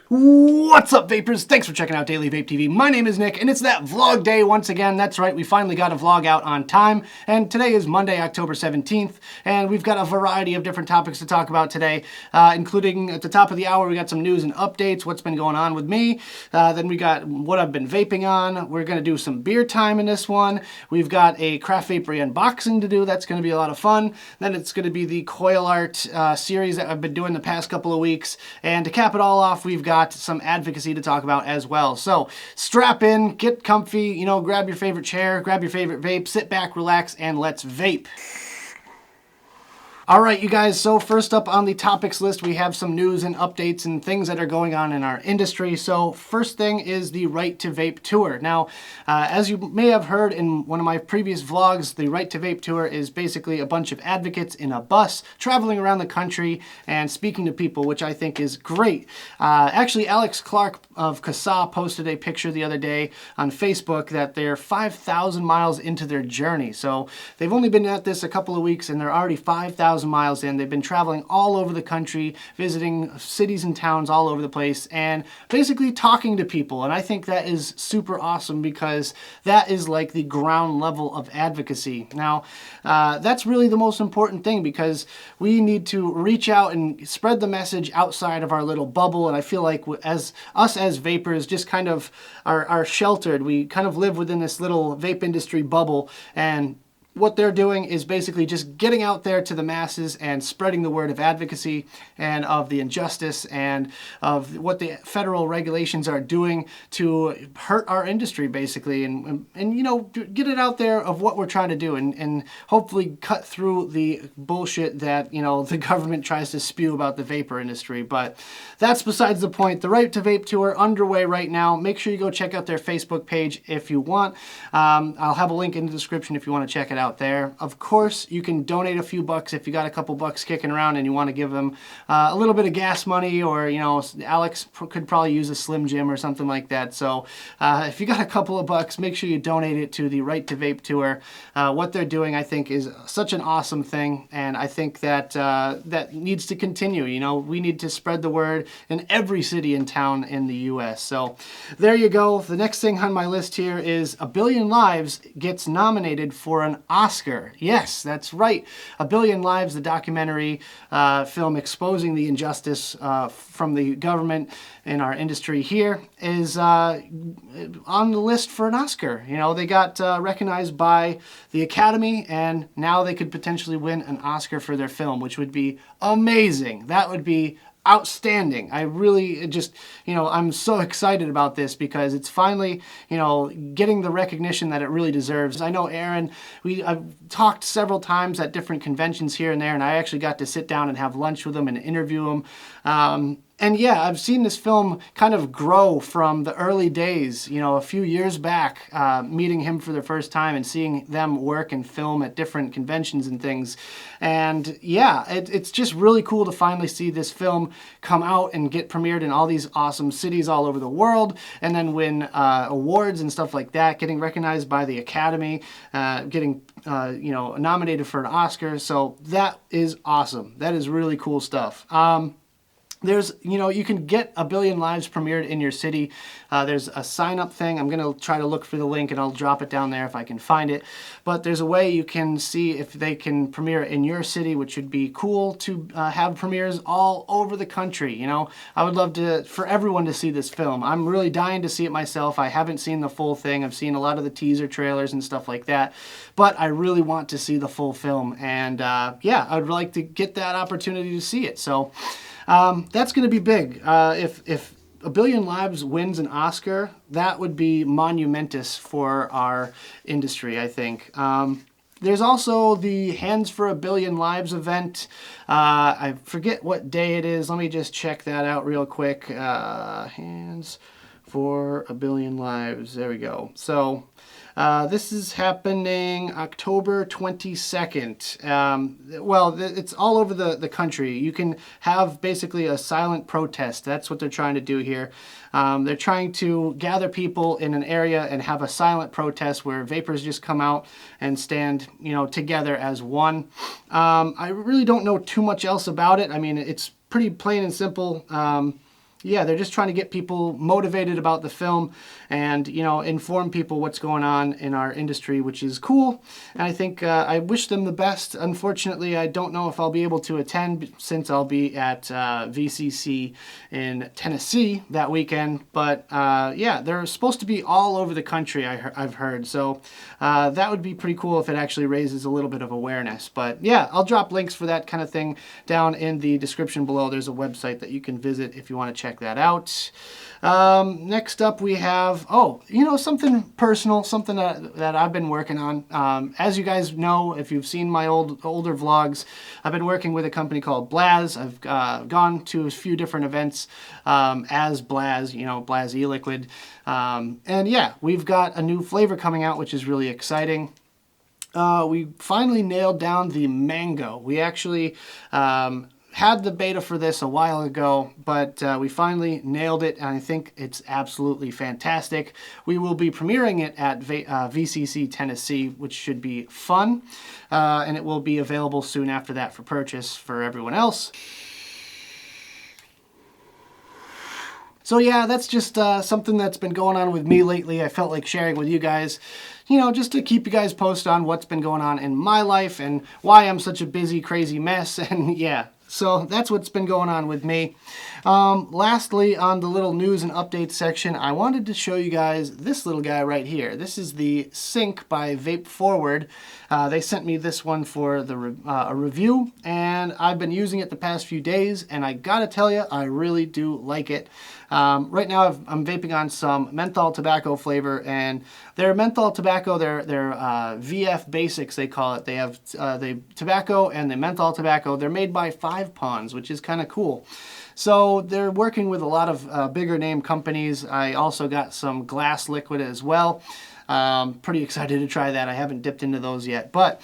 What's up, vapors? Thanks for checking out Daily Vape TV. My name is Nick, and it's that vlog day once again. That's right, we finally got a vlog out on time, and today is Monday, October 17th, and we've got a variety of different topics to talk about today, including at the top of the hour, we got some news and updates, what's been going on with me, then we got what I've been vaping on. We're going to do some beer time in this one. We've got a craft Vapery unboxing to do. That's going to be a lot of fun. Then it's going to be the Coil art series that I've been doing the past couple of weeks, and to cap it all off, we've got some advocacy to talk about as well. So strap in, get comfy, grab your favorite chair, grab your favorite vape, sit back, relax, and let's vape. All right, you guys, so first up on the topics list, we have some news and updates and things that are going on in our industry. So first thing is the Right to Vape Tour. Now, as you may have heard in one of my previous vlogs, the Right to Vape Tour is basically a bunch of advocates in a bus traveling around the country and speaking to people, which I think is great. Actually, Alex Clark of CASA posted a picture the other day on Facebook that they're 5,000 miles into their journey. So they've only been at this a couple of weeks and they're already 5,000 miles in. They've been traveling all over the country, visiting cities and towns all over the place, and basically talking to people. And I think that is super awesome because that is like the ground level of advocacy. Now, that's really the most important thing because we need to reach out and spread the message outside of our little bubble. And I feel like as vapors just kind of are sheltered. We kind of live within this little vape industry bubble, and what they're doing is basically just getting out there to the masses and spreading the word of advocacy and of the injustice and of what the federal regulations are doing to hurt our industry, basically, and get it out there of what we're trying to do and hopefully cut through the bullshit that, the government tries to spew about the vapor industry. But that's besides the point. The Right to Vape Tour underway right now. Make sure you go check out their Facebook page if you want. I'll have a link in the description if you want to check it out there. Of course, you can donate a few bucks if you got a couple bucks kicking around and you want to give them a little bit of gas money, or Alex could probably use a Slim Jim or something like that. So if you got a couple of bucks, make sure you donate it to the Right to Vape Tour. What they're doing, I think, is such an awesome thing, and I think that that needs to continue. We need to spread the word in every city and town in the U.S. So there you go. The next thing on my list here is A Billion Lives gets nominated for an Oscar. Yes, that's right. A Billion Lives, the documentary film exposing the injustice from the government in our industry here, is on the list for an Oscar. They got recognized by the Academy, and now they could potentially win an Oscar for their film, which would be amazing. That would be outstanding. I really just, I'm so excited about this because it's finally, getting the recognition that it really deserves. I know Aaron, I've talked several times at different conventions here and there, and I actually got to sit down and have lunch with him and interview him. And yeah, I've seen this film kind of grow from the early days, a few years back, meeting him for the first time and seeing them work and film at different conventions and things. And yeah, it's just really cool to finally see this film come out and get premiered in all these awesome cities all over the world, and then win awards and stuff like that, getting recognized by the Academy, getting nominated for an Oscar. So that is awesome. That is really cool stuff. There's, you can get A Billion Lives premiered in your city. There's a sign-up thing. I'm going to try to look for the link, and I'll drop it down there if I can find it. But there's a way you can see if they can premiere in your city, which would be cool to have premieres all over the country. I would love for everyone to see this film. I'm really dying to see it myself. I haven't seen the full thing. I've seen a lot of the teaser trailers and stuff like that. But I really want to see the full film. And yeah, I would like to get that opportunity to see it. So that's going to be big. If A Billion Lives wins an Oscar, that would be monumentous for our industry, I think. There's also the Hands for a Billion Lives event. I forget what day it is. Let me just check that out real quick. Hands for a Billion Lives. There we go. So this is happening October 22nd. Well, it's all over the country. You can have basically a silent protest. That's what they're trying to do here. They're trying to gather people in an area and have a silent protest where vapors just come out and stand, together as one. I really don't know too much else about it. I mean, it's pretty plain and simple. yeah, they're just trying to get people motivated about the film and, you know, inform people what's going on in our industry, which is cool. And I think I wish them the best. Unfortunately, I don't know if I'll be able to attend since I'll be at VCC in Tennessee that weekend. But yeah, they're supposed to be all over the country, I've heard. So that would be pretty cool if it actually raises a little bit of awareness. But yeah, I'll drop links for that kind of thing down in the description below. There's a website that you can visit if you want to check that out. Next up we have, you know, something personal, something that I've been working on. As you guys know, if you've seen my older vlogs, I've been working with a company called Blaz. I've gone to a few different events as Blaz, you know, Blaz e-liquid. And yeah, we've got a new flavor coming out, which is really exciting. We finally nailed down the mango. We actually had the beta for this a while ago, but we finally nailed it, and I think it's absolutely fantastic. We will be premiering it at VCC Tennessee, which should be fun, and it will be available soon after that for purchase for everyone else. So yeah, that's just something that's been going on with me lately. I felt like sharing with you guys, you know, just to keep you guys posted on what's been going on in my life and why I'm such a busy, crazy mess. And yeah, so that's what's been going on with me. Lastly, on the little news and updates section, I wanted to show you guys this little guy right here. This is the Sync by Vape Forward. They sent me this one for a review, and I've been using it the past few days, and I gotta tell you, I really do like it. Right now I'm vaping on some menthol tobacco flavor, and their menthol tobacco, their VF Basics they call it. They have the tobacco and the menthol tobacco. They're made by 5 Ponds, which is kind of cool. So they're working with a lot of bigger name companies. I also got some glass liquid as well. Pretty excited to try that. I haven't dipped into those yet, but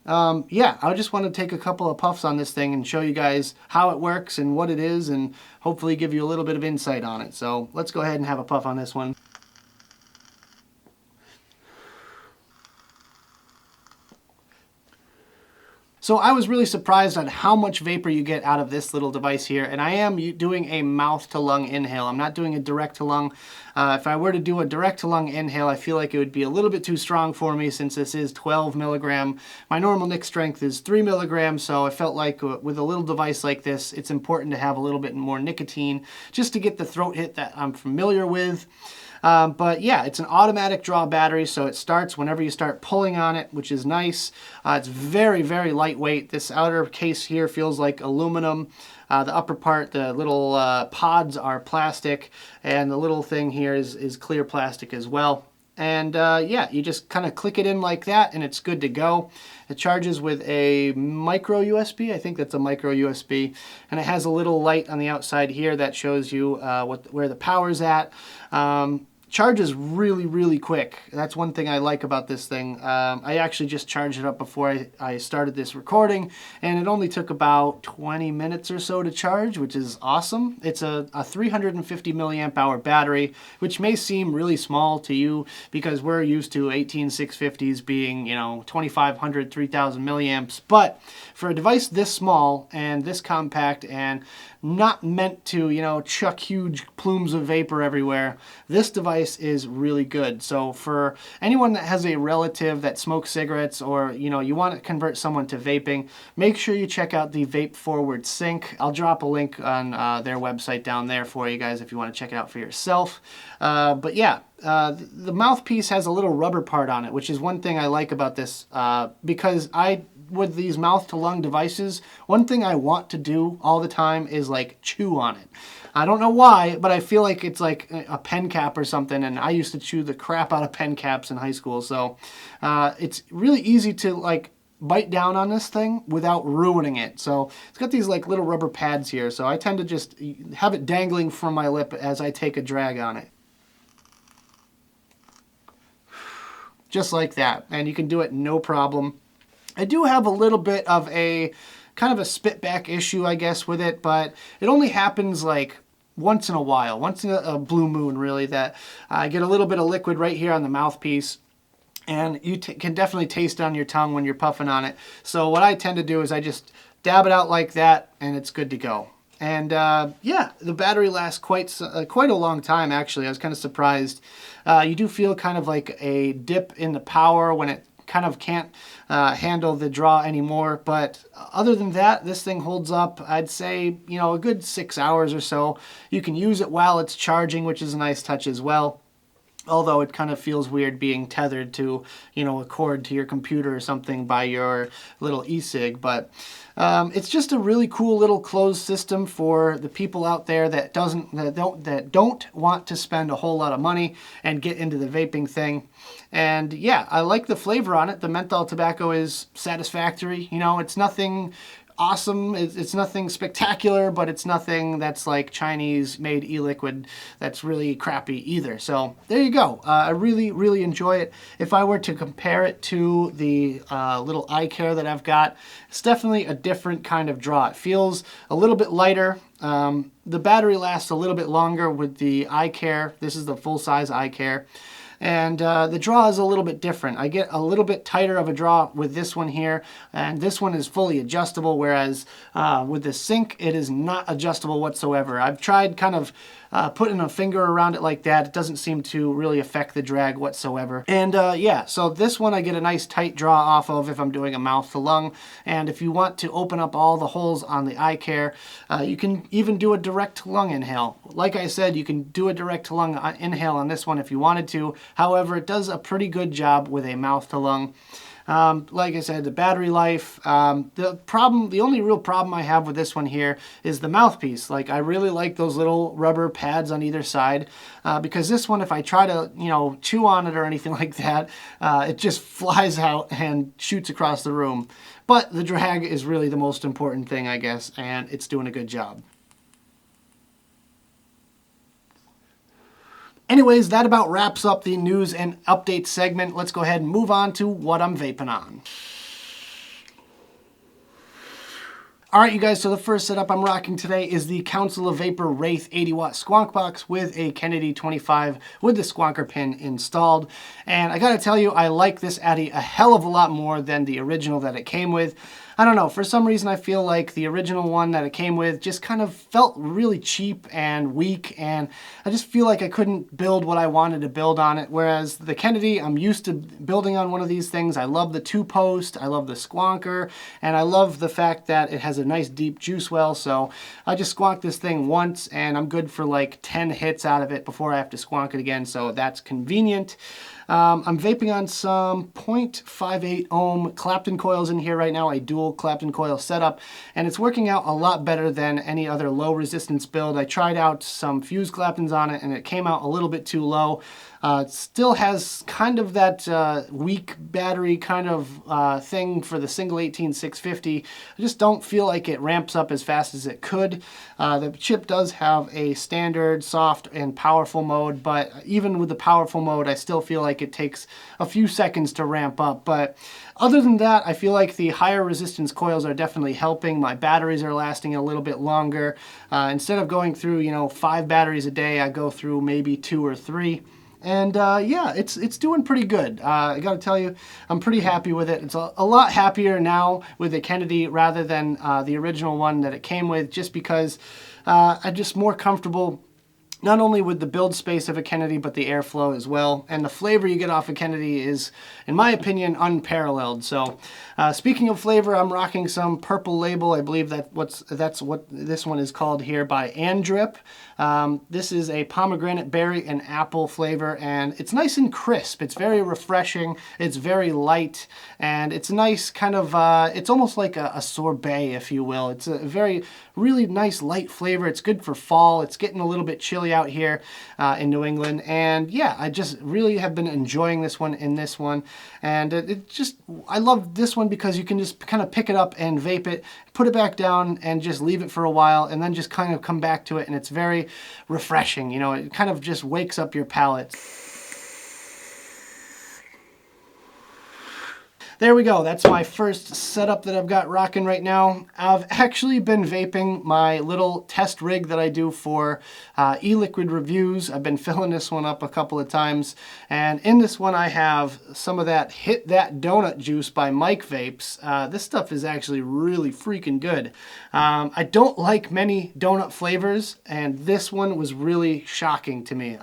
yeah, I just want to take a couple of puffs on this thing and show you guys how it works and what it is, and hopefully give you a little bit of insight on it. So let's go ahead and have a puff on this one. So I was really surprised on how much vapor you get out of this little device here, and I am doing a mouth-to-lung inhale. I'm not doing a direct-to-lung. If I were to do a direct-to-lung inhale, I feel like it would be a little bit too strong for me since this is 12 milligram. My normal nic strength is 3 milligrams, so I felt like with a little device like this, it's important to have a little bit more nicotine just to get the throat hit that I'm familiar with. But yeah, it's an automatic draw battery, so it starts whenever you start pulling on it, which is nice. It's very, very lightweight. This outer case here feels like aluminum. The upper part, the little pods are plastic, and the little thing here is clear plastic as well. And yeah, you just kind of click it in like that, and it's good to go. It charges with a micro USB. I think that's a micro USB. And it has a little light on the outside here that shows you where the power's at. Charges really, really quick. That's one thing I like about this thing. I actually just charged it up before I started this recording, and it only took about 20 minutes or so to charge, which is awesome. It's a 350 milliamp hour battery, which may seem really small to you because we're used to 18650s being, you know, 2500, 3000 milliamps. But for a device this small and this compact and not meant to, you know, chuck huge plumes of vapor everywhere, this device is really good. So for anyone that has a relative that smokes cigarettes, or, you know, you want to convert someone to vaping, make sure you check out the Vape Forward Sync. I'll drop a link on their website down there for you guys if you want to check it out for yourself. But yeah, the mouthpiece has a little rubber part on it, which is one thing I like about this, because with these mouth-to-lung devices, one thing I want to do all the time is like chew on it. I don't know why, but I feel like it's like a pen cap or something, and I used to chew the crap out of pen caps in high school, so it's really easy to like bite down on this thing without ruining it. So it's got these like little rubber pads here, so I tend to just have it dangling from my lip as I take a drag on it. Just like that, and you can do it no problem. I do have a little bit of a kind of a spit back issue, I guess, with it, but it only happens like once in a while, once in a blue moon, really, that I get a little bit of liquid right here on the mouthpiece, and you can definitely taste it on your tongue when you're puffing on it. So what I tend to do is I just dab it out like that, and it's good to go. And yeah, the battery lasts quite a long time, actually. I was kind of surprised. You do feel kind of like a dip in the power when it kind of can't handle the draw anymore. But other than that, this thing holds up, I'd say, you know, a good 6 hours or so. You can use it while it's charging, which is a nice touch as well. Although it kind of feels weird being tethered to, you know, a cord to your computer or something by your little e-cig. But it's just a really cool little closed system for the people out there that don't want to spend a whole lot of money and get into the vaping thing. And yeah, I like the flavor on it. The menthol tobacco is satisfactory. You know, it's nothing awesome. It's nothing spectacular, but it's nothing that's like Chinese made e-liquid that's really crappy either. So there you go. I really, really enjoy it. If I were to compare it to the little eye care that I've got, it's definitely a different kind of draw. It feels a little bit lighter. The battery lasts a little bit longer with the eye care. This is the full size eye care. And the draw is a little bit different. I get a little bit tighter of a draw with this one here, and this one is fully adjustable, whereas with the Sync, it is not adjustable whatsoever. I've tried kind of putting a finger around it like that. It doesn't seem to really affect the drag whatsoever. And yeah, so this one I get a nice tight draw off of if I'm doing a mouth to lung. And if you want to open up all the holes on the eye care, you can even do a direct lung inhale. Like I said, you can do a direct lung inhale on this one if you wanted to. However, it does a pretty good job with a mouth to lung. Like I said, the battery life, the only real problem I have with this one here is the mouthpiece. Like, I really like those little rubber pads on either side, because this one, if I try to, you know, chew on it or anything like that, it just flies out and shoots across the room. But the drag is really the most important thing, I guess, and it's doing a good job. Anyways, that about wraps up the news and update segment. Let's go ahead and move on to what I'm vaping on. All right, you guys, so the first setup I'm rocking today is the Council of Vapor Wraith 80 watt squonk box with a Kennedy 25 with the squonker pin installed. And I gotta tell you, I like this Addy a hell of a lot more than the original that it came with. I don't know, for some reason I feel like the original one that it came with just kind of felt really cheap and weak, and I just feel like I couldn't build what I wanted to build on it, whereas the Kennedy, I'm used to building on one of these things. I love the 2-post, I love the squonker, and I love the fact that it has a nice deep juice well, so I just squonk this thing once and I'm good for like 10 hits out of it before I have to squonk it again, so that's convenient. I'm vaping on some 0.58 ohm Clapton coils in here right now, a dual Clapton coil setup, and it's working out a lot better than any other low resistance build. I tried out some fused Claptons on it and it came out a little bit too low. It still has kind of that weak battery kind of thing for the single 18650. I just don't feel like it ramps up as fast as it could. The chip does have a standard, soft, and powerful mode, but even with the powerful mode, I still feel like it takes a few seconds to ramp up. But other than that, I feel like the higher resistance coils are definitely helping. My batteries are lasting a little bit longer. Instead of going through, you know, 5 batteries a day, I go through maybe 2 or 3. And yeah, it's doing pretty good. I gotta tell you, I'm pretty happy with it. It's a lot happier now with the Kennedy rather than the original one that it came with, just because I'm just more comfortable not only with the build space of a Kennedy, but the airflow as well. And the flavor you get off a Kennedy is, in my opinion, unparalleled. So speaking of flavor, I'm rocking some Purple Label. I believe that's what this one is called here, by Andrip. This is a pomegranate, berry, and apple flavor, and it's nice and crisp. It's very refreshing. It's very light, and it's nice kind of, it's almost like a sorbet, if you will. It's a really nice light flavor. It's good for fall. It's getting a little bit chilly out here in New England, and yeah, I just really have been enjoying this one and I love this one because you can just kind of pick it up and vape it, put it back down, and just leave it for a while, and then just kind of come back to it, and it's very refreshing. You know, it kind of just wakes up your palate. there we go. That's my first setup that I've got rocking right now. I've actually been vaping my little test rig that I do for e-liquid reviews. I've been filling this one up a couple of times, and in this one I have some of that Hit That Donut Juice by Mike Vapes. This stuff is actually really freaking good. I don't like many donut flavors, and this one was really shocking to me.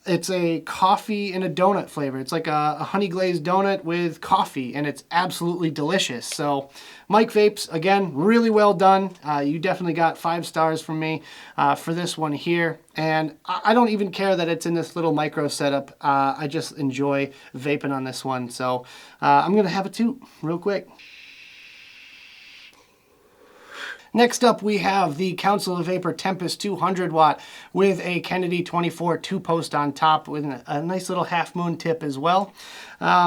It's a coffee and a donut flavor. It's like a honey glazed donut with coffee, and it's absolutely delicious. So Mike Vapes, again, really well done. You definitely got 5 stars from me for this one here. And I don't even care that it's in this little micro setup. I just enjoy vaping on this one. So I'm going to have a toot real quick. Next up, we have the Council of Vapor Tempest 200 watt with a Kennedy 24 2-post on top with a nice little half moon tip as well.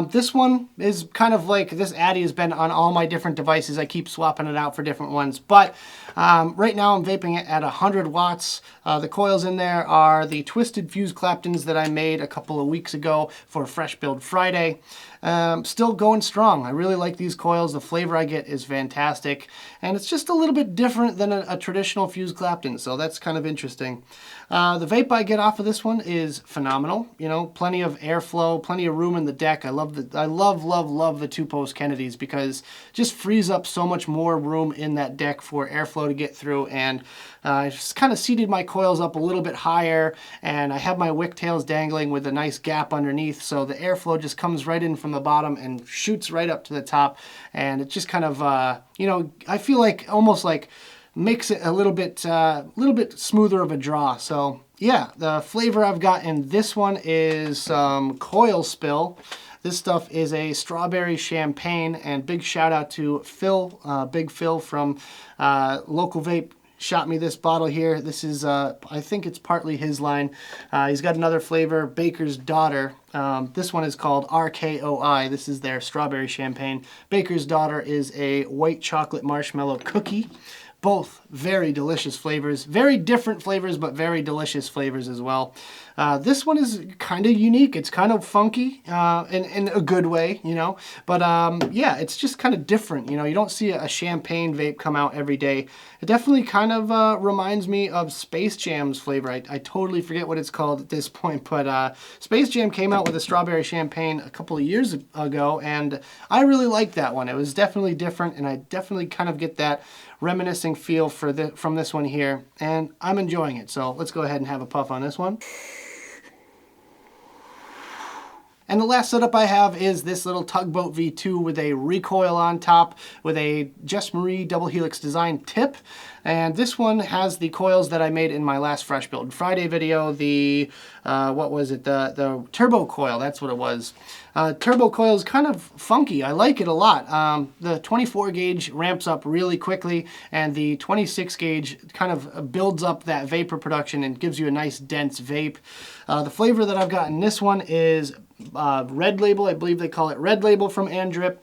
This one is kind of like, this Addy has been on all my different devices. I keep swapping it out for different ones, but right now I'm vaping it at 100 watts. The coils in there are the Twisted Fuse Claptons that I made a couple of weeks ago for Fresh Build Friday. Still going strong. I really like these coils. The flavor I get is fantastic, and it's just a little bit different than a traditional Fuse Clapton, so that's kind of interesting. The vape I get off of this one is phenomenal. You know, plenty of airflow, plenty of room in the deck. I love the 2-post Kennedys because it just frees up so much more room in that deck for airflow to get through, and I just kind of seated my coils up a little bit higher, and I have my wick tails dangling with a nice gap underneath, so the airflow just comes right in from the bottom and shoots right up to the top, and it just kind of, you know, I feel like almost like makes it a little bit smoother of a draw. So yeah, the flavor I've got in this one is Coil Spill. This stuff is a strawberry champagne, and big shout out to Phil, Big Phil from Local Vape. Shot me this bottle here. This is, I think it's partly his line. He's got another flavor, Baker's Daughter. This one is called RKOI. This is their strawberry champagne. Baker's Daughter is a white chocolate marshmallow cookie. Both very delicious flavors. Very different flavors, but very delicious flavors as well. This one is kind of unique. It's kind of funky in a good way, you know. But yeah, it's just kind of different. You know, you don't see a champagne vape come out every day. It definitely kind of reminds me of Space Jam's flavor. I totally forget what it's called at this point, but Space Jam came out with a strawberry champagne a couple of years ago, and I really liked that one. It was definitely different, and I definitely kind of get that reminiscing feel from this one here, and I'm enjoying it. So let's go ahead and have a puff on this one. And the last setup I have is this little Tugboat V2 with a recoil on top with a Jess Marie double helix design tip. And this one has the coils that I made in my last Fresh Build Friday video, the, what was it, the turbo coil, that's what it was. Turbo coil is kind of funky. I like it a lot. The 24 gauge ramps up really quickly, and the 26 gauge kind of builds up that vapor production and gives you a nice dense vape. The flavor that I've got in this one is Red Label. I believe they call it Red Label from Andrip.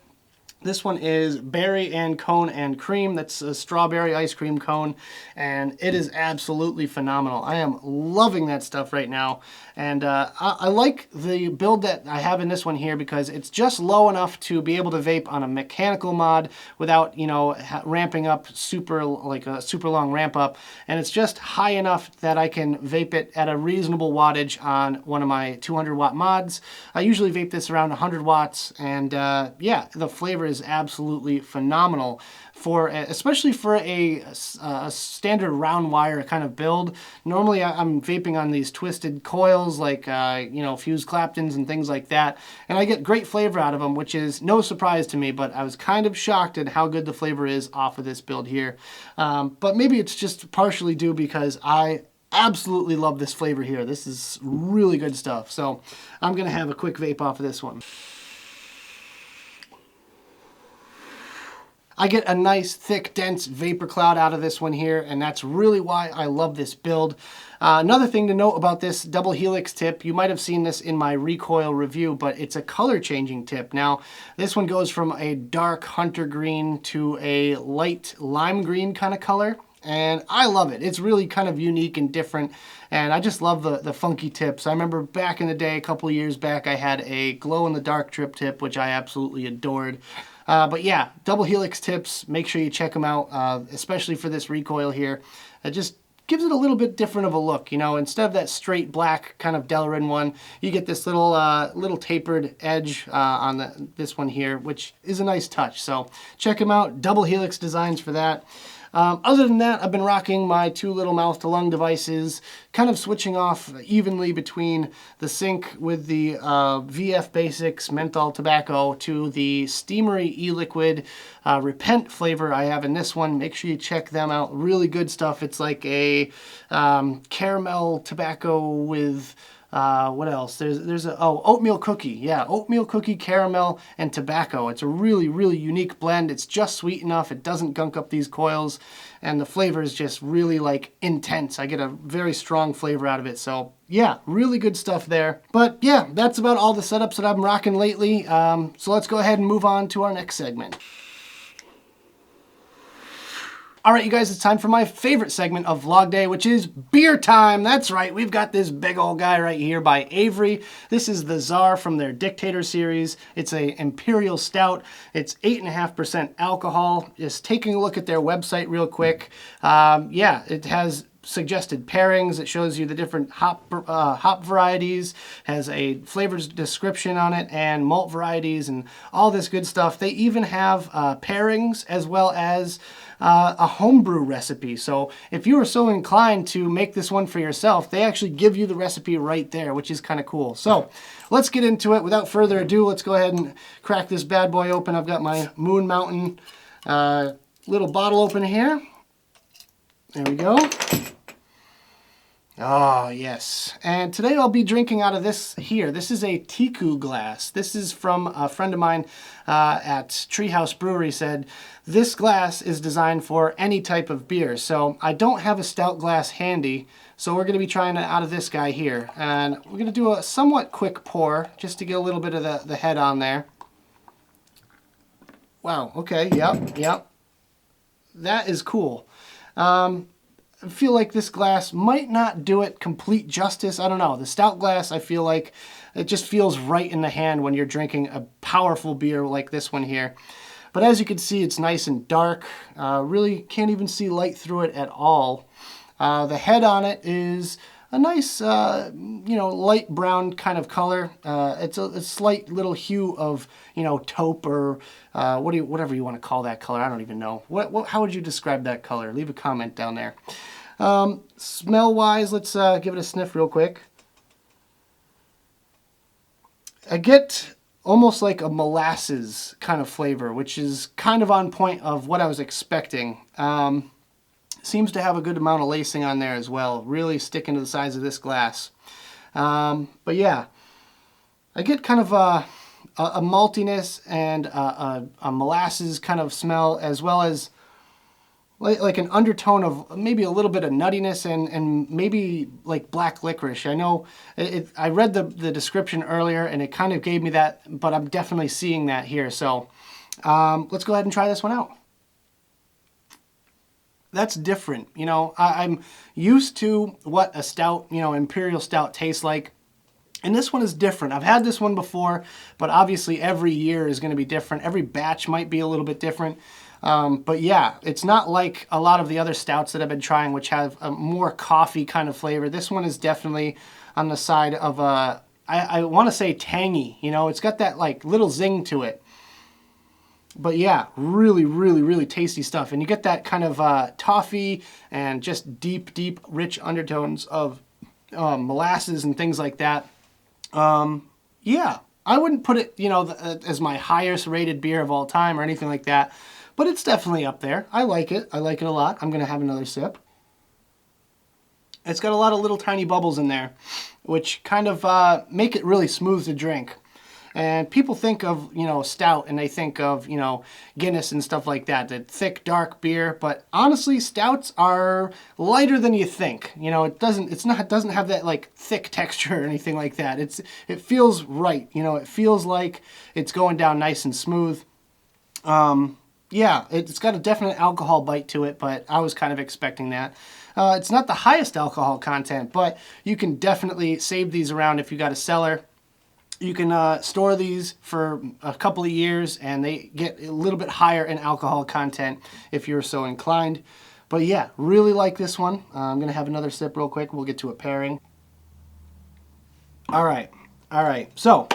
This one is Berry and Cone and Cream. That's a strawberry ice cream cone, and it is absolutely phenomenal. I am loving that stuff right now, and I like the build that I have in this one here because it's just low enough to be able to vape on a mechanical mod without, you know, ramping up like a super long ramp up, and it's just high enough that I can vape it at a reasonable wattage on one of my 200 watt mods. I usually vape this around 100 watts, and yeah, the flavor is absolutely phenomenal for, especially for a standard round wire kind of build. Normally I'm vaping on these twisted coils like you know, Fuse Claptons and things like that, and I get great flavor out of them, which is no surprise to me, but I was kind of shocked at how good the flavor is off of this build here. But maybe it's just partially due because I absolutely love this flavor here. This is really good stuff. So I'm gonna have a quick vape off of this one. I get a nice, thick, dense vapor cloud out of this one here, and that's really why I love this build. Another thing to note about this double helix tip, you might have seen this in my recoil review, but it's a color changing tip. Now, this one goes from a dark hunter green to a light lime green kind of color. and I love it. It's really kind of unique and different, and I just love the funky tips. I remember back in the day, a couple of years back, I had a glow-in-the-dark drip tip, which I absolutely adored. But yeah, double helix tips, make sure you check them out, especially for this recoil here. It just gives it a little bit different of a look, you know. Instead of that straight black kind of Delrin one, you get this little tapered edge on this one here, which is a nice touch. So check them out, double helix designs for that. Other than that, I've been rocking my two little mouth-to-lung devices, kind of switching off evenly between the sync with the VF Basics menthol tobacco to the Steamery e-liquid Repent flavor I have in this one. Make sure you check them out. Really good stuff. It's like a caramel tobacco with... what else? There's oatmeal cookie. Yeah, oatmeal cookie, caramel, and tobacco. It's a really, really unique blend. It's just sweet enough. It doesn't gunk up these coils, and the flavor is just really like intense. I get a very strong flavor out of it. So yeah, really good stuff there. But yeah, that's about all the setups that I'm rocking lately. So let's go ahead and move on to our next segment. All right, you guys, it's time for my favorite segment of Vlog Day, which is beer time. That's right, we've got this big old guy right here by Avery. This is the Czar from their Dictator series. It's a Imperial Stout. It's 8.5% alcohol. Just taking a look at their website real quick. Yeah, it has suggested pairings. It shows you the different hop varieties, has a flavors description on it, and malt varieties and all this good stuff. They even have pairings as well as a homebrew recipe. So if you were so inclined to make this one for yourself, they actually give you the recipe right there, which is kind of cool. So let's get into it. Without further ado, let's go ahead and crack this bad boy open. I've got my Moon Mountain little bottle open here. There we go. Oh, yes. And today I'll be drinking out of this here. This is a Tiku glass. This is from a friend of mine at Treehouse Brewery said, this glass is designed for any type of beer. So I don't have a stout glass handy, so we're going to be trying it out of this guy here. And we're going to do a somewhat quick pour just to get a little bit of the head on there. Wow, okay, yep. That is cool. I feel like this glass might not do it complete justice. I don't know. The stout glass, I feel like it just feels right in the hand when you're drinking a powerful beer like this one here. But as you can see, it's nice and dark. Really can't even see light through it at all. The head on it is a nice, light brown kind of color. It's a slight little hue of, taupe or whatever you want to call that color. I don't even know. How would you describe that color? Leave a comment down there. Smell-wise, let's give it a sniff real quick. I get almost like a molasses kind of flavor, which is kind of on point of what I was expecting. Seems to have a good amount of lacing on there as well, really sticking to the size of this glass. But yeah, I get kind of a maltiness and a molasses kind of smell, as well as like an undertone of maybe a little bit of nuttiness and maybe like black licorice. I know I read the description earlier and it kind of gave me that, but I'm definitely seeing that here. So let's go ahead and try this one out. That's different. I'm used to what a stout, Imperial Stout tastes like. And this one is different. I've had this one before, but obviously every year is going to be different. Every batch might be a little bit different. But yeah, it's not like a lot of the other stouts that I've been trying, which have a more coffee kind of flavor. This one is definitely on the side of I want to say tangy. It's got that like little zing to it. But yeah, really, really, really tasty stuff. And you get that kind of toffee and just deep, deep, rich undertones of molasses and things like that. Yeah, I wouldn't put it, as my highest rated beer of all time or anything like that. But it's definitely up there. I like it. I like it a lot. I'm going to have another sip. It's got a lot of little tiny bubbles in there, which kind of make it really smooth to drink. And people think of, stout, and they think of, Guinness and stuff like that, that thick, dark beer. But honestly, stouts are lighter than you think. It doesn't have that like thick texture or anything like that. It feels right. It feels like it's going down nice and smooth. Yeah, it's got a definite alcohol bite to it, but I was kind of expecting that. It's not the highest alcohol content, but you can definitely save these around if you got a cellar. You can store these for a couple of years and they get a little bit higher in alcohol content if you're so inclined. But yeah, really like this one. I'm going to have another sip real quick. We'll get to a pairing. All right. So,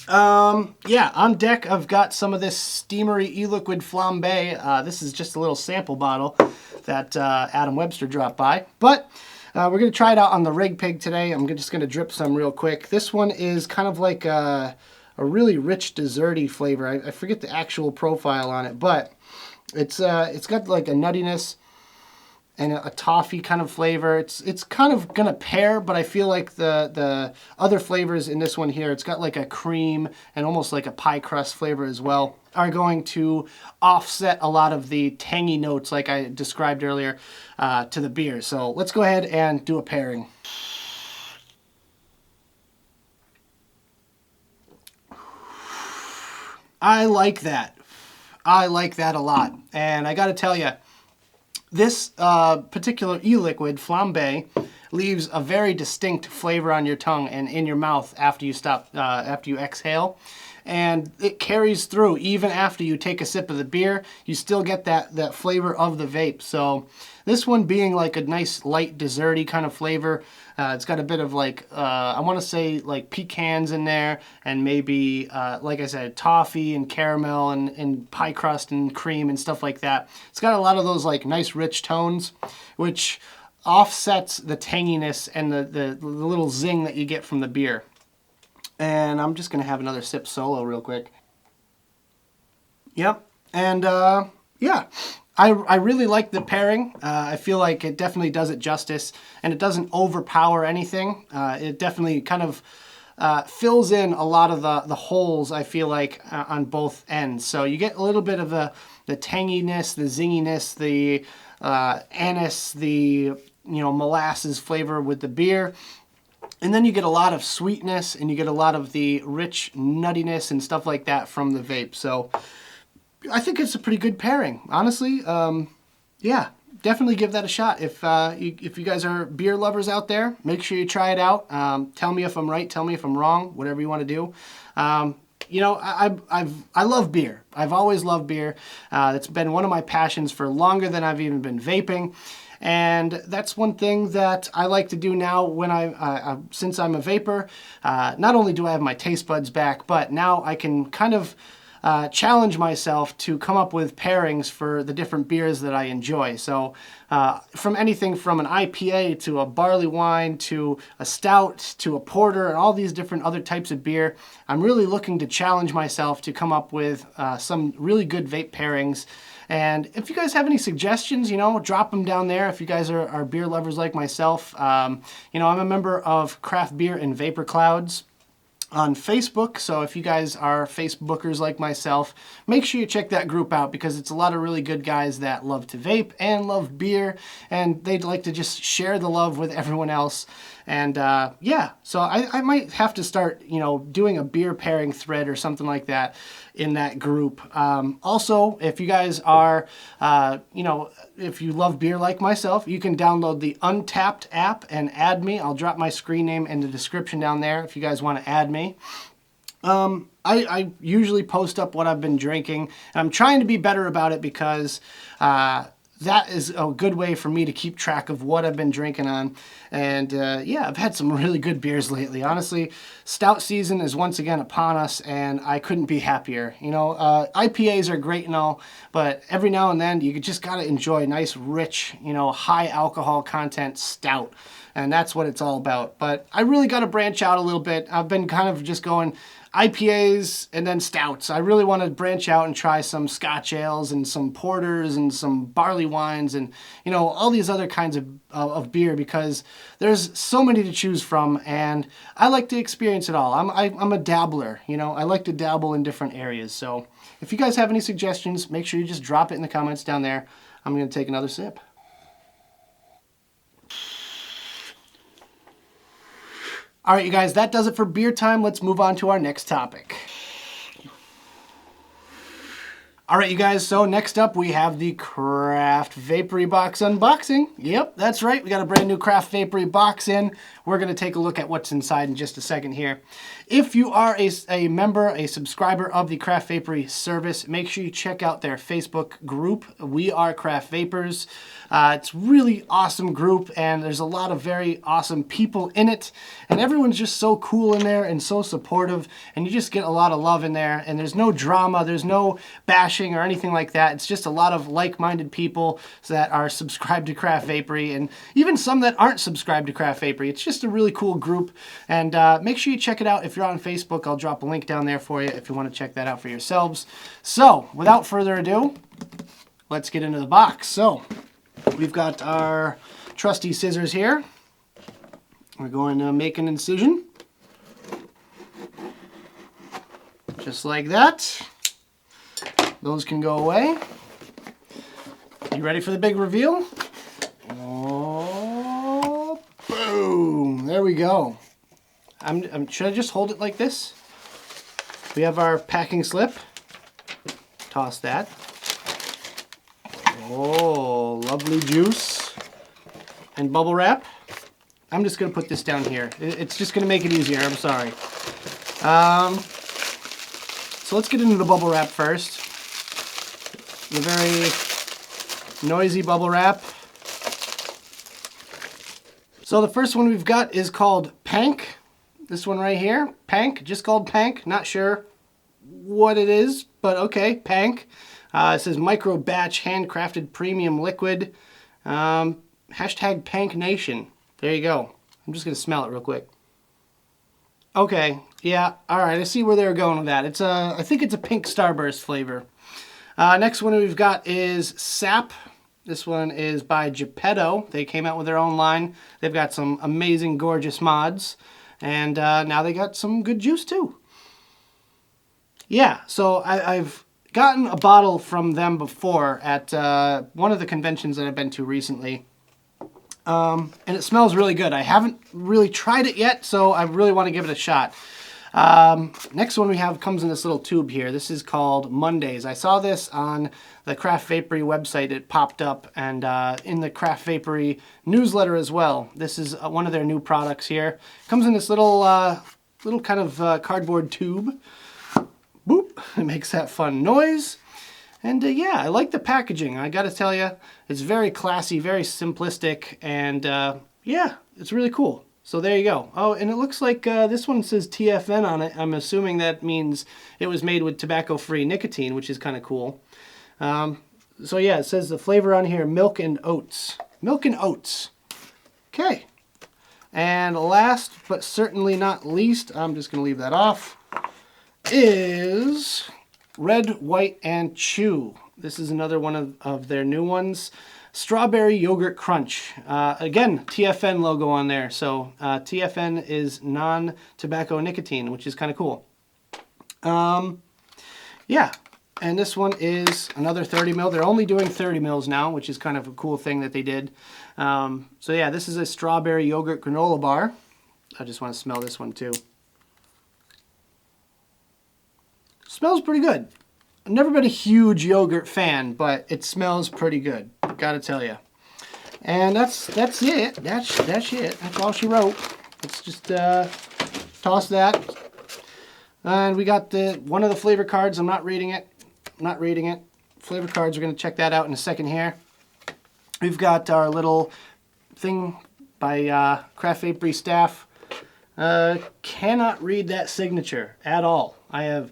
yeah, on deck I've got some of this Steamery e-liquid flambe. This is just a little sample bottle that Adam Webster dropped by. But we're going to try it out on the Rig Pig today. I'm just going to drip some real quick. This one is kind of like a really rich desserty flavor. I forget the actual profile on it, but it's got like a nuttiness and a toffee kind of flavor. It's kind of gonna pair, but I feel like the other flavors in this one here, it's got like a cream and almost like a pie crust flavor as well, are going to offset a lot of the tangy notes like I described earlier to the beer. So let's go ahead and do a pairing. I like that. I like that a lot. And I gotta tell you, this particular e-liquid flambe leaves a very distinct flavor on your tongue and in your mouth after you stop, after you exhale, and it carries through even after you take a sip of the beer. You still get that flavor of the vape. So this one being like a nice light desserty kind of flavor. It's got a bit of like, I want to say like pecans in there, and maybe, like I said, toffee and caramel and pie crust and cream and stuff like that. It's got a lot of those like nice rich tones, which offsets the tanginess and the little zing that you get from the beer. And I'm just going to have another sip solo real quick. Yep. And yeah, I really like the pairing. I feel like it definitely does it justice, and it doesn't overpower anything. It definitely kind of fills in a lot of the holes, I feel like, on both ends. So you get a little bit of the tanginess, the zinginess, the anise, the molasses flavor with the beer. And then you get a lot of sweetness, and you get a lot of the rich nuttiness and stuff like that from the vape. So I think it's a pretty good pairing, honestly. Yeah, definitely give that a shot. If you guys are beer lovers out there, make sure you try it out. Tell me if I'm right, tell me if I'm wrong, whatever you want to do. I love beer. I've always loved beer. It's been one of my passions for longer than I've even been vaping. And that's one thing that I like to do now when since I'm a vapor. Not only do I have my taste buds back, but now I can kind of challenge myself to come up with pairings for the different beers that I enjoy. So from anything from an IPA to a barley wine to a stout to a porter and all these different other types of beer, I'm really looking to challenge myself to come up with some really good vape pairings. And if you guys have any suggestions, drop them down there. If you guys are beer lovers like myself, I'm a member of Craft Beer and Vapor Clouds on Facebook. So if you guys are Facebookers like myself, make sure you check that group out, because it's a lot of really good guys that love to vape and love beer, and they'd like to just share the love with everyone else. And yeah, so I might have to start, doing a beer pairing thread or something like that in that group. Also, if you guys are, if you love beer like myself, you can download the Untapped app and add me. I'll drop my screen name in the description down there if you guys want to add me. I usually post up what I've been drinking, and I'm trying to be better about it, because that is a good way for me to keep track of what I've been drinking on. And yeah, I've had some really good beers lately. Honestly, stout season is once again upon us, and I couldn't be happier. IPAs are great and all, but every now and then you just gotta enjoy a nice, rich, high alcohol content stout. And that's what it's all about. But I really got to branch out a little bit. I've been kind of just going IPAs and then stouts. I really want to branch out and try some Scotch ales and some porters and some barley wines and, all these other kinds of beer, because there's so many to choose from, and I like to experience it all. I'm a dabbler, I like to dabble in different areas. So if you guys have any suggestions, make sure you just drop it in the comments down there. I'm going to take another sip. All right, you guys, that does it for beer time. Let's move on to our next topic. All right, you guys, so next up we have the Craft Vapery box unboxing. Yep, that's right. We got a brand new Craft Vapery box in. We're going to take a look at what's inside in just a second here. If you are a member, a subscriber of the Craft Vapery service, make sure you check out their Facebook group. We are Craft Vapers. It's a really awesome group, and there's a lot of very awesome people in it, and everyone's just so cool in there and so supportive, and you just get a lot of love in there, and there's no drama, there's no bashing or anything like that. It's just a lot of like-minded people that are subscribed to Craft Vapery, and even some that aren't subscribed to Craft Vapery. It's just a really cool group, and make sure you check it out. If you're on Facebook, I'll drop a link down there for you if you want to check that out for yourselves. So, without further ado, let's get into the box. So, we've got our trusty scissors here. We're going to make an incision. Just like that. Those can go away. You ready for the big reveal? Oh, boom. There we go. Should I just hold it like this? We have our packing slip. Toss that. Oh, lovely juice and bubble wrap. I'm just going to put this down here. It's just going to make it easier. I'm sorry. So let's get into the bubble wrap first. The very noisy bubble wrap. So the first one we've got is called Pank. This one right here, Pank, just called Pank. Not sure what it is, but okay, Pank. It says micro batch handcrafted premium liquid. Hashtag Pank Nation. There you go. I'm just gonna smell it real quick. Okay, yeah, all right. I see where they were going with that. It's I think it's a pink Starburst flavor. Next one we've got is Sap. This one is by Geppetto. They came out with their own line. They've got some amazing, gorgeous mods, and now they got some good juice too. Yeah, so I've gotten a bottle from them before at one of the conventions that I've been to recently. And it smells really good. I haven't really tried it yet, so I really want to give it a shot. Next one we have comes in this little tube here. This is called Mondays. I saw this on the Craft Vapery website. It popped up, and in the Craft Vapery newsletter as well. This is one of their new products here. Comes in this little kind of cardboard tube. Boop! It makes that fun noise. And yeah, I like the packaging. I gotta tell you, it's very classy, very simplistic, and yeah, it's really cool. So there you go. Oh, and it looks like this one says TFN on it. I'm assuming that means it was made with tobacco-free nicotine, which is kind of cool. So yeah, it says the flavor on here, milk and oats. Milk and oats. Okay. And last, but certainly not least, I'm just going to leave that off, is Red, White, and Chew. This is another one of their new ones. Strawberry Yogurt Crunch. Again, TFN logo on there. So TFN is non-tobacco nicotine, which is kind of cool. Yeah, and this one is another 30 mil. They're only doing 30 mils now, which is kind of a cool thing that they did. So yeah, this is a strawberry yogurt granola bar. I just want to smell this one too. Smells pretty good. I've never been a huge yogurt fan, but it smells pretty good. Gotta tell you. And that's it. That's it. That's all she wrote. Let's just toss that. And we got one of the flavor cards. I'm not reading it. Flavor cards. We're gonna check that out in a second here. We've got our little thing by Craft Vapery staff. Cannot read that signature at all. I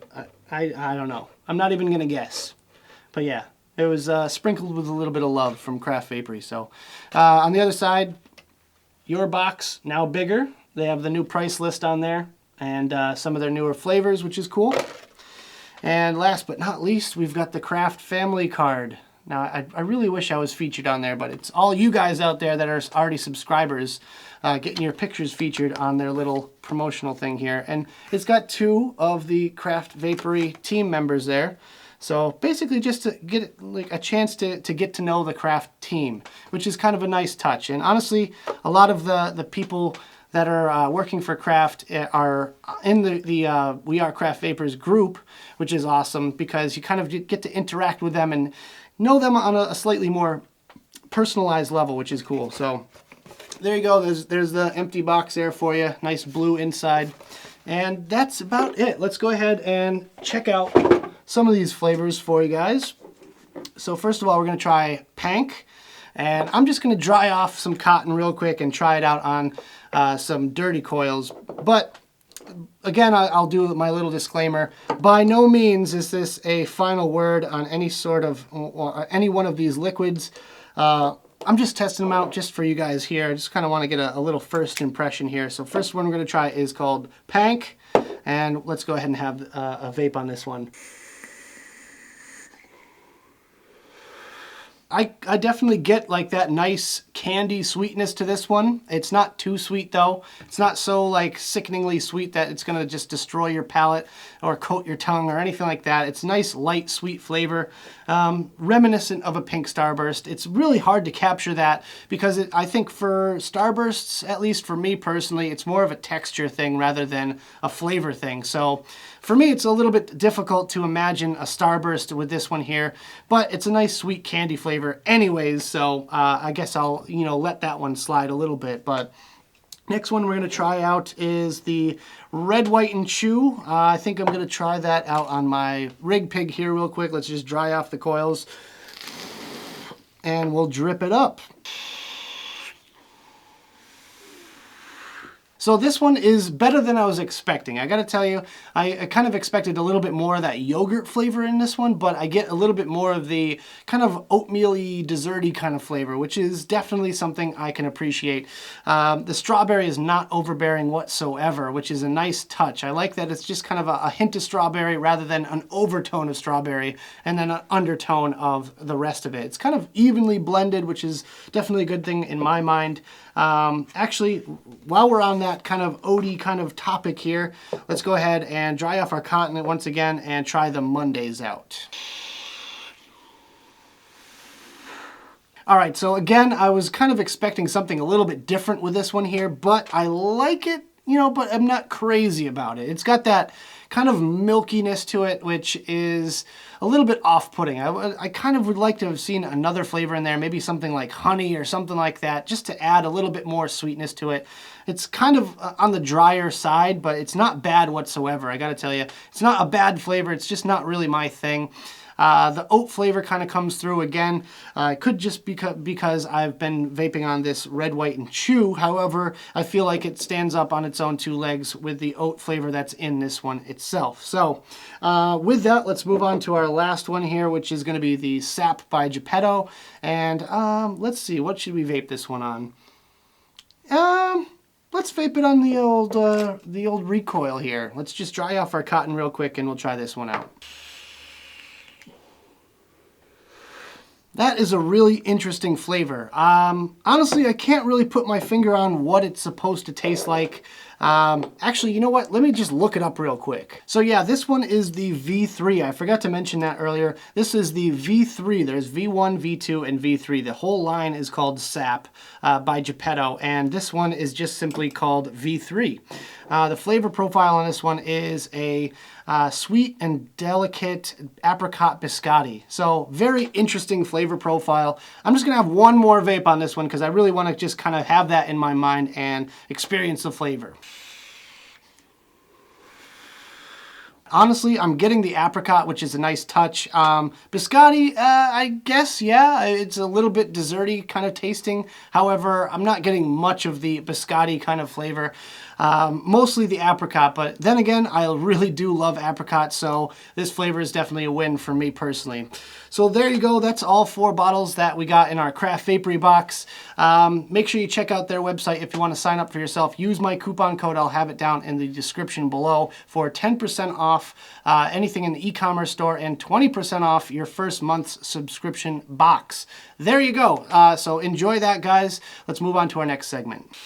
don't know. I'm not even gonna guess. But yeah, it was sprinkled with a little bit of love from Craft Vapery. So on the other side, your box, now bigger. They have the new price list on there and some of their newer flavors, which is cool. And last but not least, we've got the Craft Family card. Now, I really wish I was featured on there, but it's all you guys out there that are already subscribers getting your pictures featured on their little promotional thing here. And it's got 2 of the Craft Vapery team members there. So basically just to get like a chance to get to know the Craft team, which is kind of a nice touch. And honestly, a lot of the people that are working for Craft are in the We Are Craft Vapers group, which is awesome because you kind of get to interact with them and know them on a slightly more personalized level, which is cool. So there you go. There's the empty box there for you. Nice blue inside. And that's about it. Let's go ahead and check out some of these flavors for you guys. So first of all, we're going to try Pank. And I'm just going to dry off some cotton real quick and try it out on some dirty coils. But again, I'll do my little disclaimer. By no means is this a final word on any sort of, or any one of these liquids. I'm just testing them out just for you guys here. I just kind of want to get a little first impression here. So first one we're going to try is called Pank. And let's go ahead and have a vape on this one. I definitely get like that nice candy sweetness to this one. It's not too sweet though. It's not so like sickeningly sweet that it's gonna just destroy your palate or coat your tongue or anything like that. It's nice, light, sweet flavor, reminiscent of a pink Starburst. It's really hard to capture that because I think for Starbursts, at least for me personally, it's more of a texture thing rather than a flavor thing. So for me, it's a little bit difficult to imagine a Starburst with this one here, but it's a nice sweet candy flavor anyways, so I guess I'll, let that one slide a little bit. But next one we're going to try out is the Red, White, and Chew. I think I'm going to try that out on my Rig Pig here real quick. Let's just dry off the coils, and we'll drip it up. So this one is better than I was expecting. I gotta tell you, I kind of expected a little bit more of that yogurt flavor in this one, but I get a little bit more of the kind of oatmeal-y, desserty kind of flavor, which is definitely something I can appreciate. The strawberry is not overbearing whatsoever, which is a nice touch. I like that it's just kind of a hint of strawberry rather than an overtone of strawberry and then an undertone of the rest of it. It's kind of evenly blended, which is definitely a good thing in my mind. Actually, while we're on that kind of oaty kind of topic here, let's go ahead and dry off our cotton once again and try the Mondays out. All right, so again, I was kind of expecting something a little bit different with this one here, but I like it, but I'm not crazy about it. It's got that kind of milkiness to it, which is a little bit off-putting. I kind of would like to have seen another flavor in there, maybe something like honey or something like that, just to add a little bit more sweetness to it. It's kind of on the drier side, but it's not bad whatsoever. I gotta tell you, it's not a bad flavor. It's just not really my thing. The oat flavor kind of comes through again. It could just be because I've been vaping on this Red, White, and Chew. However, I feel like it stands up on its own two legs with the oat flavor that's in this one itself. So with that, let's move on to our last one here, which is going to be the Sap by Geppetto. And let's see, what should we vape this one on? Let's vape it on the old recoil here. Let's just dry off our cotton real quick and we'll try this one out. That is a really interesting flavor. Honestly, I can't really put my finger on what it's supposed to taste like. Actually, you know what? Let me just look it up real quick. So yeah, this one is the V3. I forgot to mention that earlier. This is the V3. There's V1, V2, and V3. The whole line is called Sap by Geppetto, and this one is just simply called V3. The flavor profile on this one is a sweet and delicate apricot biscotti. So very interesting flavor profile. I'm just gonna have one more vape on this one because I really want to just kind of have that in my mind and experience the flavor. Honestly, I'm getting the apricot, which is a nice touch. Biscotti, I guess, yeah, it's a little bit desserty kind of tasting. However, I'm not getting much of the biscotti kind of flavor. Mostly the apricot, but then again, I really do love apricot, so this flavor is definitely a win for me personally. So there you go. That's all 4 bottles that we got in our Craft Vapery box. Make sure you check out their website if you want to sign up for yourself. Use my coupon code. I'll have it down in the description below for 10% off anything in the e-commerce store and 20% off your first month's subscription box. There you go. So enjoy that, guys. Let's move on to our next segment.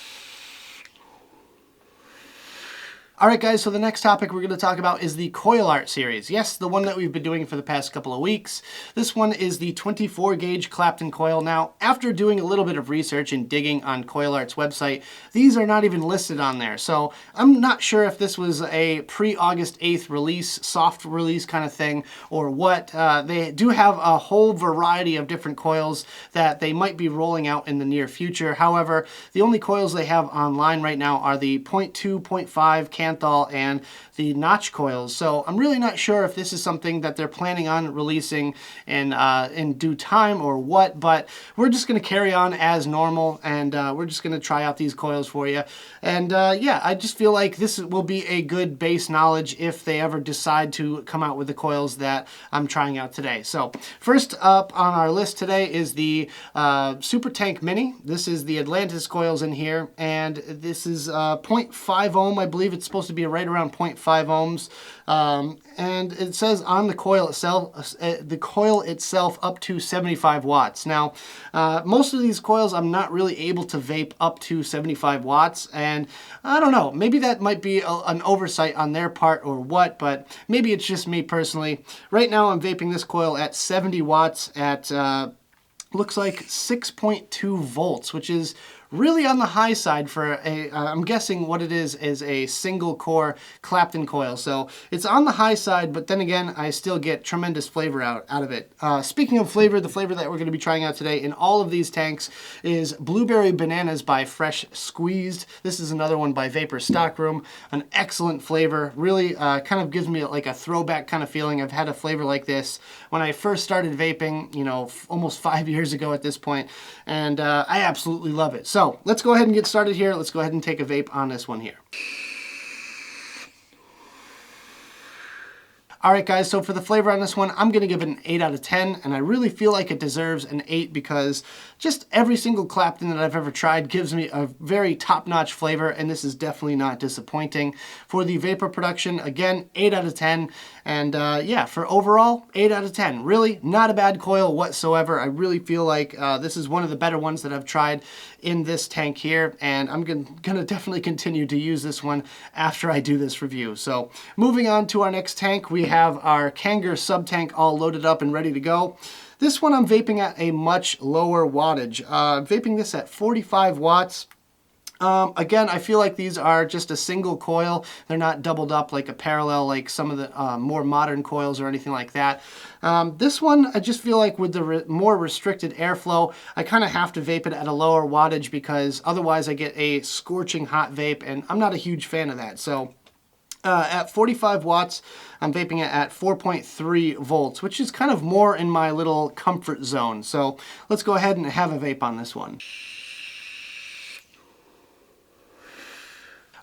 All right, guys, so the next topic we're going to talk about is the Coil Art series. Yes, the one that we've been doing for the past couple of weeks. This one is the 24 gauge Clapton coil. Now, after doing a little bit of research and digging on Coil Art's website, these are not even listed on there. So I'm not sure if this was a pre-August 8th release, soft release kind of thing, or what. They do have a whole variety of different coils that they might be rolling out in the near future. However, the only coils they have online right now are the 0.2, 0.5 Canthal and the notch coils. So I'm really not sure if this is something that they're planning on releasing in due time or what, but we're just going to carry on as normal, and we're just going to try out these coils for you. And yeah, I just feel like this will be a good base knowledge if they ever decide to come out with the coils that I'm trying out today. So first up on our list today is the Super Tank Mini. This is the Atlantis coils in here, and this is 0.5 ohm. I believe it's supposed to be right around 0.5 ohms. And it says on the coil itself up to 75 watts. Now, most of these coils I'm not really able to vape up to 75 watts, and I don't know, maybe that might be an oversight on their part or what, but maybe it's just me personally. Right now I'm vaping this coil at 70 watts at looks like 6.2 volts, which is really on the high side for a, I'm guessing what it is a single core Clapton coil. So it's on the high side, but then again, I still get tremendous flavor out of it. Speaking of flavor, the flavor that we're going to be trying out today in all of these tanks is Blueberry Bananas by Fresh Squeezed. This is another one by Vapor Stockroom. An excellent flavor. Really kind of gives me like a throwback kind of feeling. I've had a flavor like this when I first started vaping, you know, almost 5 years ago at this point, and I absolutely love it. So let's go ahead and get started here. Let's go ahead and take a vape on this one here. All right, guys, so for the flavor on this one, I'm going to give it an 8 out of 10, and I really feel like it deserves an 8 because just every single Clapton that I've ever tried gives me a very top-notch flavor, and this is definitely not disappointing. For the vapor production, again, 8 out of 10, and yeah, for overall, 8 out of 10. Really not a bad coil whatsoever. I really feel like this is one of the better ones that I've tried in this tank here, and I'm gonna definitely continue to use this one after I do this review. So moving on to our next tank, we have our Kanger sub-tank all loaded up and ready to go. This one I'm vaping at a much lower wattage. I'm vaping this at 45 watts. Again, I feel like these are just a single coil. They're not doubled up like a parallel like some of the more modern coils or anything like that. This one, I just feel like with the more restricted airflow, I kind of have to vape it at a lower wattage because otherwise I get a scorching hot vape, and I'm not a huge fan of that. So at 45 watts, I'm vaping it at 4.3 volts, which is kind of more in my little comfort zone. So let's go ahead and have a vape on this one.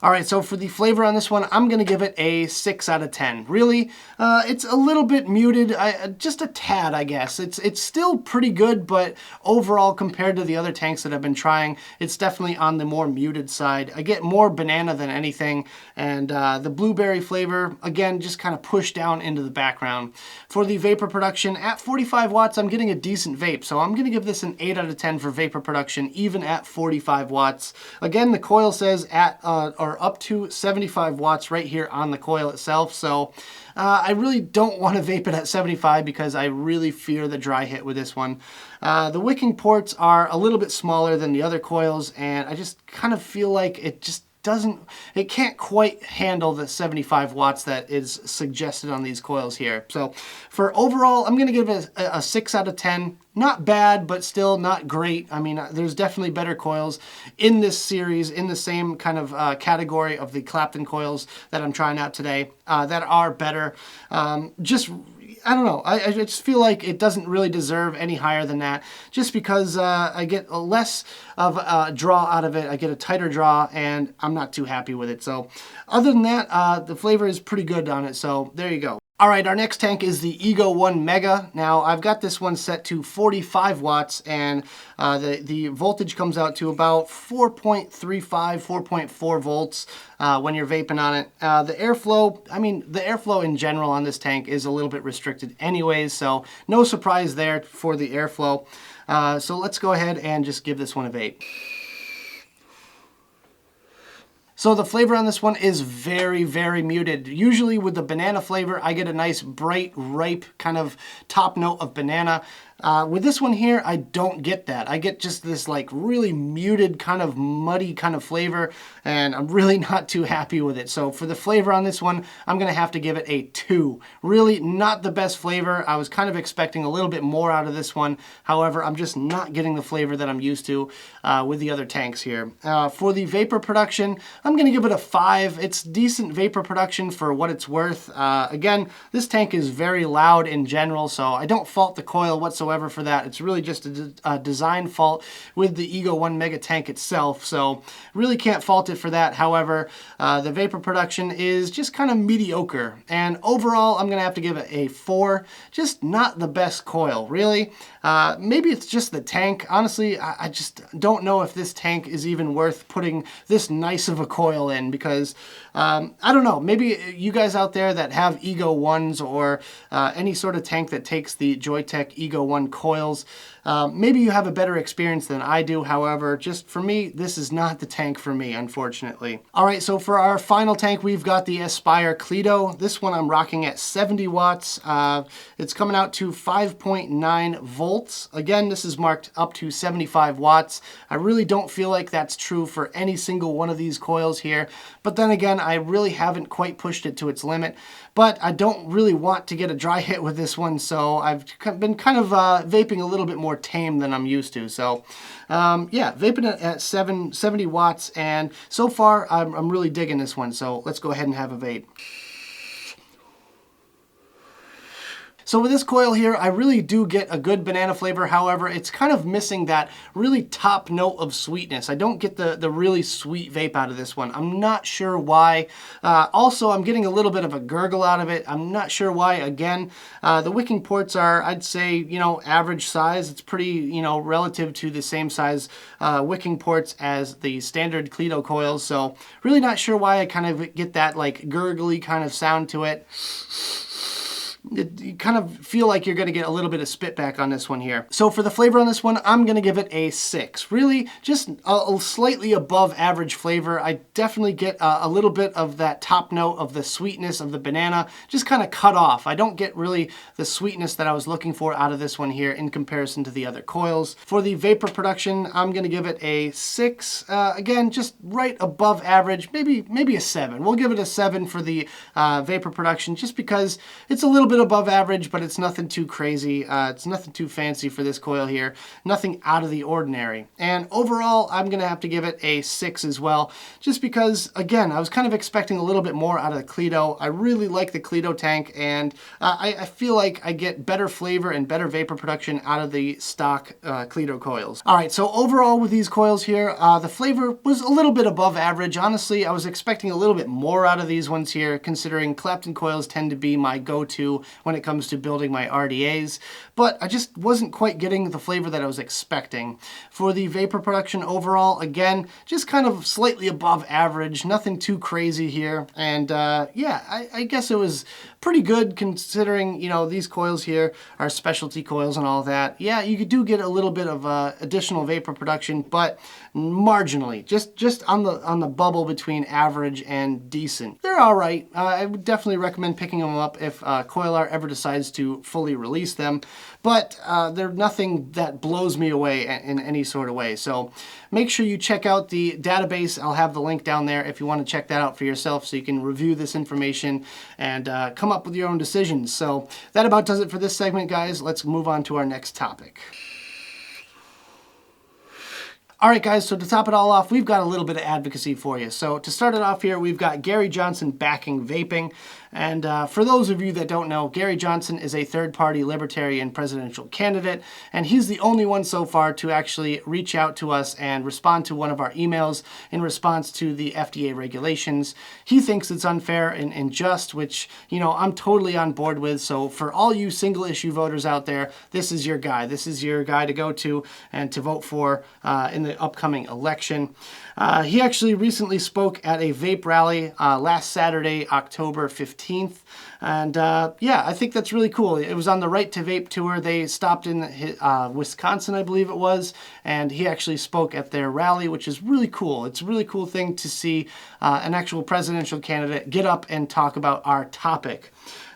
All right, so for the flavor on this one, I'm going to give it a 6 out of 10. Really, it's a little bit muted, just a tad, I guess. It's still pretty good, but overall, compared to the other tanks that I've been trying, it's definitely on the more muted side. I get more banana than anything, and the blueberry flavor, again, just kind of pushed down into the background. For the vapor production, at 45 watts, I'm getting a decent vape, so I'm going to give this an 8 out of 10 for vapor production, even at 45 watts. Again, the coil says at or up to 75 watts right here on the coil itself. So I really don't want to vape it at 75 because I really fear the dry hit with this one. The wicking ports are a little bit smaller than the other coils, and I just kind of feel like it can't quite handle the 75 watts that is suggested on these coils here. So for overall, I'm going to give it a 6 out of 10. Not bad, but still not great. I mean, there's definitely better coils in this series, in the same kind of category of the Clapton coils that I'm trying out today that are better. I don't know. I just feel like it doesn't really deserve any higher than that, just because I get less of a draw out of it. I get a tighter draw, and I'm not too happy with it. So other than that, the flavor is pretty good on it. So there you go. All right, our next tank is the Ego 1 Mega. Now, I've got this one set to 45 watts, and the voltage comes out to about 4.35, 4.4 volts when you're vaping on it. The airflow in general on this tank is a little bit restricted anyways, so no surprise there for the airflow. So let's go ahead and just give this one a vape. So the flavor on this one is very, very muted. Usually with the banana flavor, I get a nice bright, ripe kind of top note of banana. With this one here, I don't get that. I get just this like really muted kind of muddy kind of flavor, and I'm really not too happy with it. So for the flavor on this one, I'm gonna have to give it a 2. Really not the best flavor. I was kind of expecting a little bit more out of this one. However, I'm just not getting the flavor that I'm used to with the other tanks here. For the vapor production, I'm gonna give it a 5. It's decent vapor production for what it's worth. Again, this tank is very loud in general, so I don't fault the coil whatsoever for that. It's really just a design fault with the Ego 1 Mega tank itself, so really can't fault it for that. However, the vapor production is just kind of mediocre, and overall I'm gonna have to give it a 4. Just not the best coil, really. Maybe it's just the tank. Honestly, I just don't know if this tank is even worth putting this nice of a coil in, because I don't know, maybe you guys out there that have Ego 1s or any sort of tank that takes the Joytech Ego 1 coils, maybe you have a better experience than I do. However, just for me, this is not the tank for me, unfortunately. All right, so for our final tank, we've got the Aspire Cleto. This one I'm rocking at 70 watts. It's coming out to 5.9 volts. Again, this is marked up to 75 watts. I really don't feel like that's true for any single one of these coils here. But then again, I really haven't quite pushed it to its limit. But I don't really want to get a dry hit with this one, so I've been kind of vaping a little bit more tame than I'm used to. So yeah, vaping it at 70 watts, and so far I'm really digging this one. So let's go ahead and have a vape. So with this coil here, I really do get a good banana flavor. However, it's kind of missing that really top note of sweetness. I don't get the really sweet vape out of this one. I'm not sure why. Also, I'm getting a little bit of a gurgle out of it. I'm not sure why. Again, the wicking ports are, I'd say, you know, average size. It's pretty, you know, relative to the same size wicking ports as the standard Cleto coils. So really not sure why I kind of get that like gurgly kind of sound to it. You kind of feel like you're going to get a little bit of spit back on this one here. So for the flavor on this one, I'm going to give it a 6. Really just a slightly above average flavor. I definitely get a little bit of that top note of the sweetness of the banana, just kind of cut off. I don't get really the sweetness that I was looking for out of this one here in comparison to the other coils. For the vapor production, I'm going to give it a 6. Again, just right above average, maybe a 7. We'll give it a 7 for the vapor production, just because it's a little bit above average, but it's nothing too crazy. It's nothing too fancy for this coil here. Nothing out of the ordinary. And overall, I'm going to have to give it a 6 as well, just because, again, I was kind of expecting a little bit more out of the Cleto. I really like the Cleto tank, and I feel like I get better flavor and better vapor production out of the stock Cleto coils. All right, so overall with these coils here, the flavor was a little bit above average. Honestly, I was expecting a little bit more out of these ones here, considering Clapton coils tend to be my go-to when it comes to building my RDAs, but I just wasn't quite getting the flavor that I was expecting. For the vapor production overall, again, just kind of slightly above average, nothing too crazy here, and yeah, I guess it was pretty good considering, you know, these coils here are specialty coils and all that. Yeah, you do get a little bit of additional vapor production, but marginally, just on the bubble between average and decent. They're all right. I would definitely recommend picking them up if Coil ever decides to fully release them, but they're nothing that blows me away in any sort of way. So make sure you check out the database. I'll have the link down there if you want to check that out for yourself, so you can review this information and come up with your own decisions. So that about does it for this segment, guys. Let's move on to our next topic. All right, guys, so to top it all off, we've got a little bit of advocacy for you. So to start it off here, we've got Gary Johnson backing vaping. And for those of you that don't know, Gary Johnson is a third-party libertarian presidential candidate, and he's the only one so far to actually reach out to us and respond to one of our emails in response to the FDA regulations. He thinks it's unfair and unjust, which, you know, I'm totally on board with. So for all you single-issue voters out there, this is your guy. This is your guy to go to and to vote for in the upcoming election. He actually recently spoke at a vape rally last Saturday, October 15th. 15th. And yeah, I think that's really cool. It was on the Right to Vape tour. They stopped in Wisconsin, I believe it was, and he actually spoke at their rally, which is really cool. It's a really cool thing to see an actual presidential candidate get up and talk about our topic.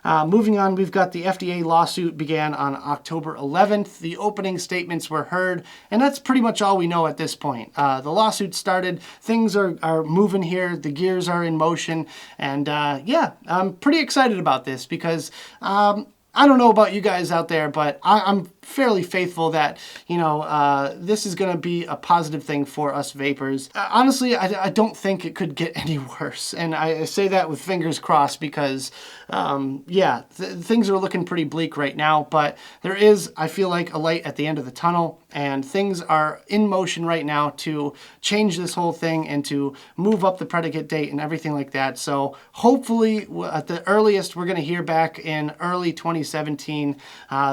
Moving on, we've got the FDA lawsuit began on October 11th. The opening statements were heard, and that's pretty much all we know at this point. The lawsuit started, things are moving here, the gears are in motion, and yeah, I'm pretty excited about this because I don't know about you guys out there, but I'm fairly faithful that, you know, this is going to be a positive thing for us vapors. Honestly, I don't think it could get any worse. And I say that with fingers crossed because, yeah, things are looking pretty bleak right now. But there is, I feel like, a light at the end of the tunnel. And things are in motion right now to change this whole thing and to move up the predicate date and everything like that. So hopefully, at the earliest, we're going to hear back in early 2017.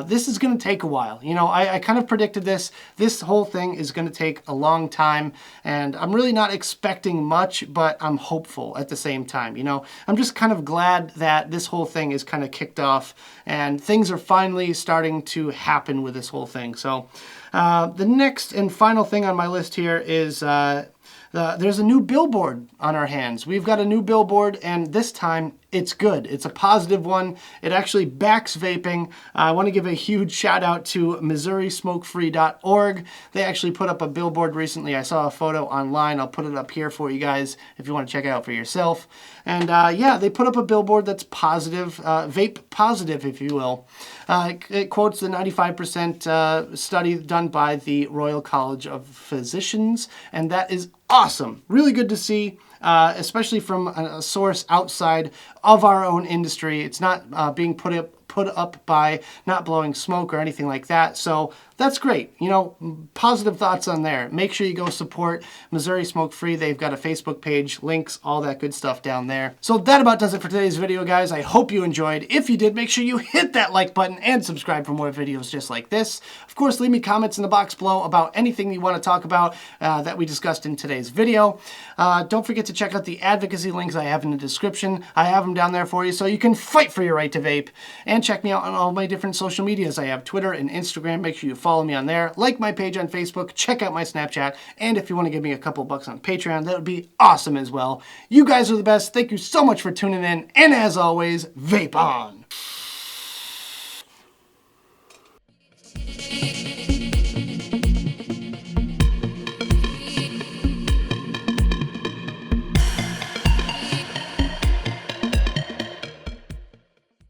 This is going to take a while. You know, I kind of predicted this. This whole thing is going to take a long time, and I'm really not expecting much, but I'm hopeful at the same time. You know, I'm just kind of glad that this whole thing is kind of kicked off, and things are finally starting to happen with this whole thing. So the next and final thing on my list here is there's a new billboard on our hands. We've got a new billboard, and this time it's good. It's a positive one. It actually backs vaping. I want to give a huge shout out to MissouriSmokeFree.org. They actually put up a billboard recently. I saw a photo online. I'll put it up here for you guys if you want to check it out for yourself. And yeah, they put up a billboard that's positive, vape positive, if you will. It quotes the 95% study done by the Royal College of Physicians, and that is awesome. Really good to see. Especially from a source outside of our own industry. It's not being put up by Not Blowing Smoke or anything like that. So that's great. You know, positive thoughts on there. Make sure you go support Missouri Smoke Free. They've got a Facebook page, links, all that good stuff down there. So that about does it for today's video, guys. I hope you enjoyed. If you did, make sure you hit that like button and subscribe for more videos just like this. Of course, leave me comments in the box below about anything you want to talk about that we discussed in today's video. Don't forget to check out the advocacy links I have in the description. I have them down there for you so you can fight for your right to vape. And check me out on all my different social medias. I have Twitter and Instagram. Make sure you follow me on there. Like my page on Facebook. Check out my Snapchat. And if you want to give me a couple bucks on Patreon, that would be awesome as well. You guys are the best. Thank you so much for tuning in. And as always, vape on.